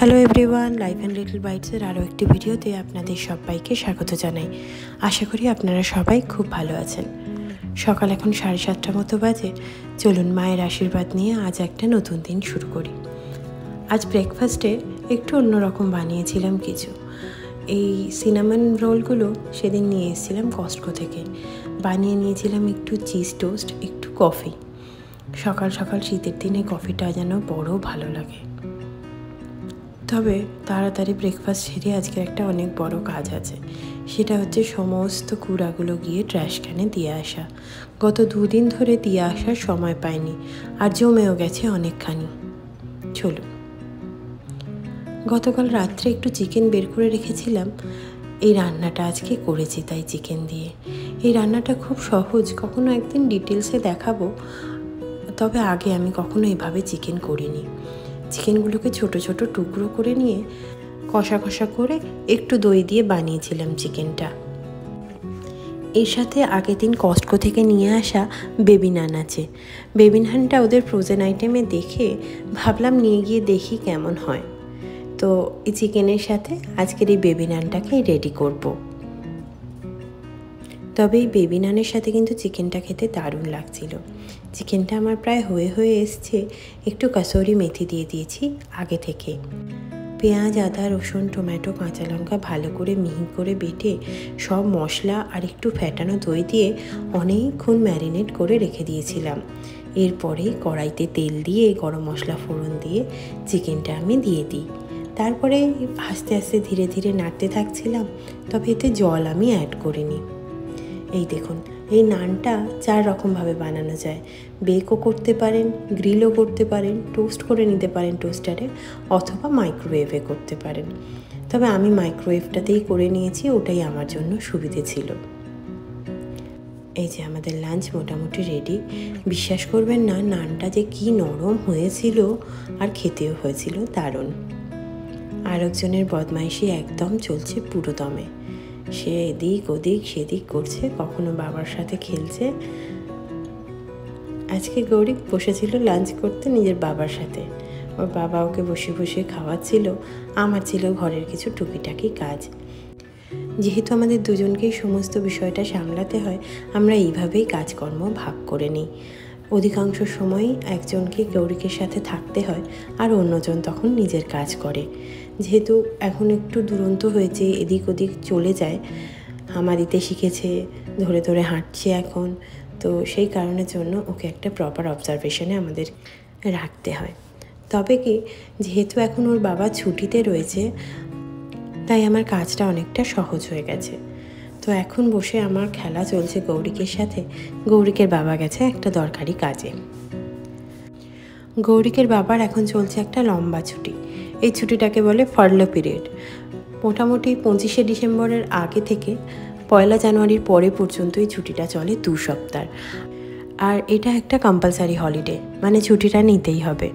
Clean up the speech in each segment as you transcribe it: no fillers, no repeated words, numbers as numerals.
Hello everyone, life and little বাইটসের আরও একটি ভিডিওতে আপনাদের সবাইকে স্বাগত জানাই। আশা করি আপনারা সবাই খুব ভালো আছেন। সকাল এখন 7:30 মতো বাজে। চলুন মায়ের আশীর্বাদ নিয়ে আজ একটা নতুন দিন শুরু করি। আজ ব্রেকফাস্টে একটু অন্যরকম বানিয়েছিলাম কিছু। এই সিনামন রোলগুলো সেদিন নিয়ে এসেছিলাম কস্টকো থেকে। বানিয়ে নিয়েছিলাম একটু চিজ টোস্ট, একটু কফি। সকাল সকাল শীতের দিনে কফিটা যেন বড় ভালো লাগে। তবে তাড়াতাড়ি ব্রেকফাস্ট সেরে আজকের একটা অনেক বড় কাজ আছে। সেটা হচ্ছে সমস্ত কুড়াগুলো গিয়ে ট্র্যাশ ক্যানে দিয়ে আসা। গত 2 দিন ধরে দিয়ে আসার সময় পাইনি, আর জমেও গেছে অনেকখানি। চলুন, গতকাল রাত্রে একটু চিকেন বের করে রেখেছিলাম। এই রান্নাটা আজকে করেছি তাই চিকেন দিয়ে। এই রান্নাটা খুব সহজ, কখনো একদিন ডিটেলসে দেখাবো। তবে আগে আমি কখনো এভাবে চিকেন করিনি। চিকেনগুলোকে ছোট ছোট টুকরো করে নিয়ে কষা কষা করে একটু দই দিয়ে বানিয়েছিলাম চিকেনটা। এর সাথে আগের দিন কস্টকো থেকে নিয়ে আসা বেবি নান আছে। বেবি নানটা ওদের ফ্রোজেন আইটেমে দেখে ভাবলাম নিয়ে গিয়ে দেখি কেমন হয়। তো এই চিকেনের সাথে আজকের এই বেবি নানটাকে রেডি করব। তবে এই বেবি নানের সাথে কিন্তু চিকেনটা খেতে দারুণ লাগছিল। চিকেনটা আমার প্রায় হয়ে এসছে। একটু কাসুরি মেথি দিয়ে দিয়েছি আগে থেকে। পেঁয়াজ, আদা, রসুন, টমেটো, কাঁচা লঙ্কা ভালো করে মিহি করে বেটে সব মশলা আর একটু ফ্যাটানো দই দিয়ে অনেকক্ষণ ম্যারিনেট করে রেখে দিয়েছিলাম। এরপরে কড়াইতে তেল দিয়ে গরম মশলা ফোড়ন দিয়ে চিকেনটা আমি দিয়ে দিই। তারপরে আস্তে আস্তে ধীরে ধীরে নাড়তে থাকছিলাম। তবে এতে জল আমি অ্যাড করিনি। এই দেখুন, এই নানটা 4 রকমভাবে বানানো যায়। বেকও করতে পারেন, গ্রিলও করতে পারেন, টোস্ট করে নিতে পারেন টোস্টারে, অথবা মাইক্রোওয়েভে করতে পারেন। তবে আমি মাইক্রোওয়েভটাতেই করে নিয়েছি, ওটাই আমার জন্য সুবিধে ছিল। এই যে আমাদের লাঞ্চ মোটামুটি রেডি। বিশ্বাস করবেন না, নানটা যে কি নরম হয়েছিল, আর খেতেও হয়েছিল দারুণ। আরেকজনের বদমাইশি একদম চলছে পুরো দমে। সে এদিক ওদিক সেদিক করছে, কখনো বাবার সাথে খেলছে। আজকে গৌরী বসেছিল লাঞ্চ করতে নিজের বাবার সাথে। ওর বাবা ওকে বসে বসে খাওয়াচ্ছিল। আমার ছিল ঘরের কিছু টুকিটাকি কাজ। যেহেতু আমাদের দুজনকেই সমস্ত বিষয়টা সামলাতে হয়, আমরা এইভাবেই কাজকর্ম ভাগ করে নিই। অধিকাংশ সময়ই একজনকে গৌরীকে সাথে থাকতে হয়, আর অন্যজন তখন নিজের কাজ করে। যেহেতু এখন একটু দুরন্ত হয়েছে, এদিক ওদিক চলে যায়, হামা দিতে শিখেছে, ধরে ধরে হাঁটছে এখন। তো সেই কারণের জন্য ওকে একটা প্রপার অবজারভেশনে আমাদের রাখতে হয়। তবে কি, যেহেতু এখন ওর বাবা ছুটিতে রয়েছে, তাই আমার কাজটা অনেকটা সহজ হয়ে গেছে। তো এখন বসে আমার খেলা চলছে গৌরিকের সাথে। গৌরিকের বাবা গেছে একটা দরকারি কাজে। গৌরিকের বাবার এখন চলছে একটা লম্বা ছুটি। এই ছুটিটাকে বলে ফার্লো পিরিয়ড। মোটামুটি 25শে ডিসেম্বরের আগে থেকে 1 জানুয়ারির পরে পর্যন্ত এই ছুটিটা চলে 2 সপ্তাহ। আর এটা একটা কম্পালসারি হলিডে, মানে ছুটিটা নিতেই হবে।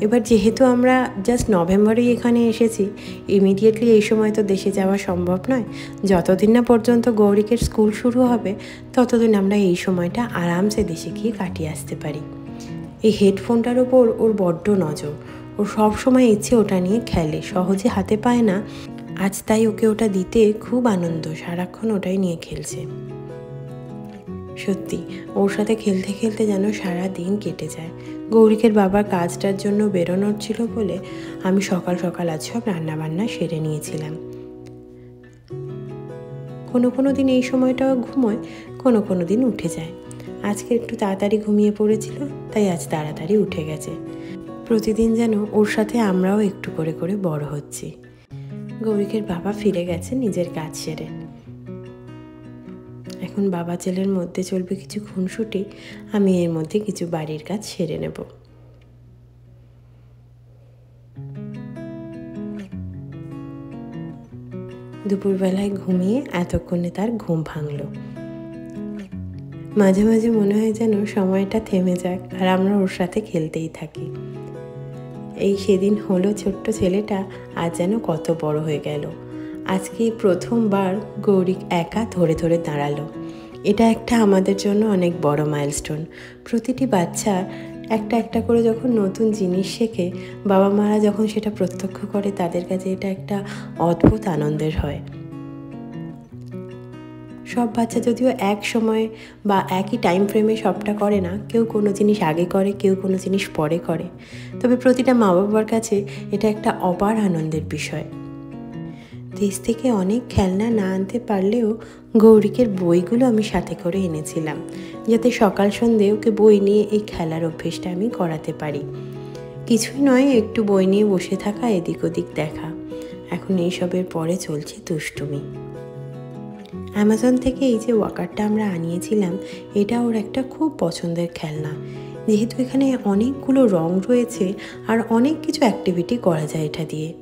এবার যেহেতু আমরা জাস্ট নভেম্বরেই এখানে এসেছি, ইমিডিয়েটলি এই সময় তো দেশে যাওয়া সম্ভব নয়। যতদিন না পর্যন্ত গৌরিকের স্কুল শুরু হবে, ততদিন আমরা এই সময়টা আরামসে দেশে গিয়ে কাটিয়ে আসতে পারি। এই হেডফোনটার ওপর ওর বড্ড নজর। ওর সব সময় ইচ্ছে ওটা নিয়ে খেলে, সহজে হাতে পায় না। আজ তাই ওকে ওটা দিতে খুব আনন্দ, সারাক্ষণ ওটাই নিয়ে খেলছে। সত্যি ওর সাথে খেলতে খেলতে যেন সারা দিন কেটে যায়। গৌরিকের বাবার কাজটার জন্য বেরোনোর ছিল বলে আমি সকাল সকাল আজ সব রান্নাবান্না সেরে নিয়েছিলাম। কোনো দিন এই সময়টাও ঘুমোয়, কোনো দিন উঠে যায়। আজকে একটু তাড়াতাড়ি ঘুমিয়ে পড়েছিল, তাই আজ তাড়াতাড়ি উঠে গেছে। প্রতিদিন যেন ওর সাথে আমরাও একটু করে করে বড় হচ্ছি। গৌরিকের বাবা ফিরে গেছে নিজের কাজ সেরে। এখন বাবা ছেলের মধ্যে চলবে কিছু খুনসুটি, আমি এর মধ্যে কিছু বাড়ির কাজ সেরে নেব। দুপুরবেলায় ঘুমিয়ে এতক্ষণে তার ঘুম ভাঙল। মাঝে মাঝে মনে হয় যেন সময়টা থেমে যাক, আর আমরা ওর সাথে খেলতেই থাকি। এই সেদিন হলো ছোট্ট ছেলেটা আজ যেন কত বড় হয়ে গেল। আজকে প্রথমবার গৌরিক একা ধরে ধরে দাঁড়ালো। এটা একটা আমাদের জন্য অনেক বড় মাইলস্টোন। প্রতিটি বাচ্চা একটা একটা করে যখন নতুন জিনিস শেখে, বাবা মারা যখন সেটা প্রত্যক্ষ করে, তাদের কাছে এটা একটা অদ্ভুত আনন্দের হয়। সব বাচ্চা যদিও এক সময় বা একই টাইম ফ্রেমে সবটা করে না, কেউ কোনো জিনিস আগে করে, কেউ কোনো জিনিস পরে করে, তবে প্রতিটা মা বাবার কাছে এটা একটা অপার আনন্দের বিষয়। দেশ থেকে অনেক খেলনা না আনতে পারলেও গৌরিকের বইগুলো আমি সাথে করে এনেছিলাম, যাতে সকাল সন্ধে ওকে বই নিয়ে এই খেলার অভ্যেসটা আমি করাতে পারি। কিছুই নয়, একটু বই নিয়ে বসে থাকা, এদিক ওদিক দেখা। এখন এইসবের পরে চলছে দুষ্টুমি। অ্যামাজন থেকে এই যে ওয়াকারটা আমরা আনিয়েছিলাম, এটা ওর একটা খুব পছন্দের খেলনা। যেহেতু এখানে অনেকগুলো রং রয়েছে আর অনেক কিছু অ্যাক্টিভিটি করা যায় এটা দিয়ে।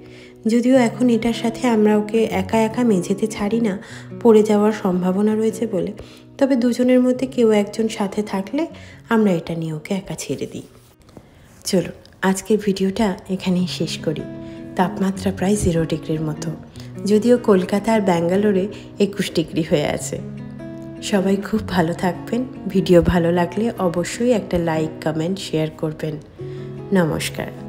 যদিও এখন এটার সাথে আমরা ওকে একা একা মেঝেতে ছাড়ি না, পড়ে যাওয়ার সম্ভাবনা রয়েছে বলে, তবে দুজনের মধ্যে কেউ একজন সাথে থাকলে আমরা এটা নিয়ে ওকে একা ছেড়ে দিই। চলুন আজকের ভিডিওটা এখানেই শেষ করি। তাপমাত্রা প্রায় 0 ডিগ্রির মতো, যদিও কলকাতা আর ব্যাঙ্গালোরে 21 ডিগ্রি হয়ে আছে। সবাই খুব ভালো থাকবেন। ভিডিও ভালো লাগলে অবশ্যই একটা লাইক, কমেন্ট, শেয়ার করবেন। নমস্কার।